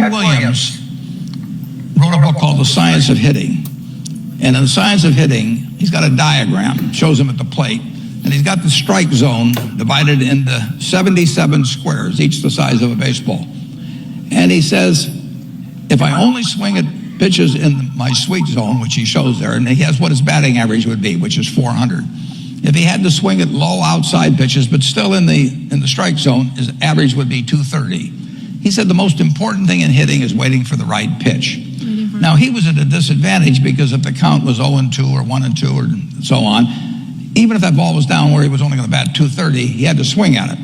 Ted Williams wrote a book called The Science of Hitting. And in The Science of Hitting, he's got a diagram, shows him at the plate, and he's got the strike zone divided into 77 squares, each the size of a baseball. And he says, if I only swing at pitches in my sweet zone, which he shows there, and he has what his batting average would be, which is 400. If he had to swing at low outside pitches, but still in the strike zone, his average would be 230. He said the most important thing in hitting is waiting for the right pitch. Now, he was at a disadvantage because if the count was 0-2 or 1-2 or so on, even if that ball was down where he was only going to bat 230, he had to swing at it.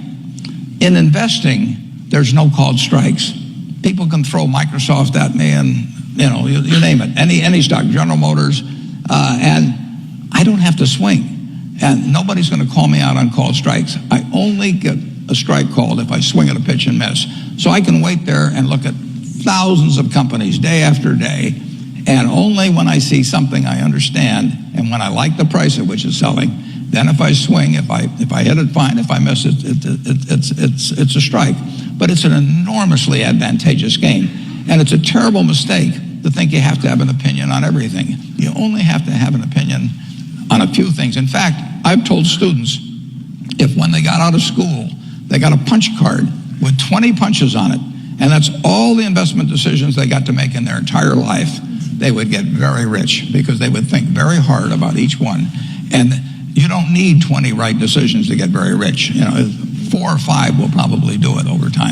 In investing, there's no called strikes. People can throw Microsoft at me and, you name it, any stock, General Motors, and I don't have to swing. And nobody's going to call me out on called strikes. I only get a strike called if I swing at a pitch and miss. So I can wait there and look at thousands of companies day after day, and only when I see something I understand and when I like the price at which it's selling, then if I swing, if I hit it, fine. If I miss it, it's a strike. But it's an enormously advantageous game, and it's a terrible mistake to think you have to have an opinion on everything. You only have to have an opinion on a few things. In fact, I've told students, if when they got out of school, they got a punch card with 20 punches on it, and that's all the investment decisions they got to make in their entire life, they would get very rich because they would think very hard about each one. And you don't need 20 right decisions to get very rich. 4 or 5 will probably do it over time.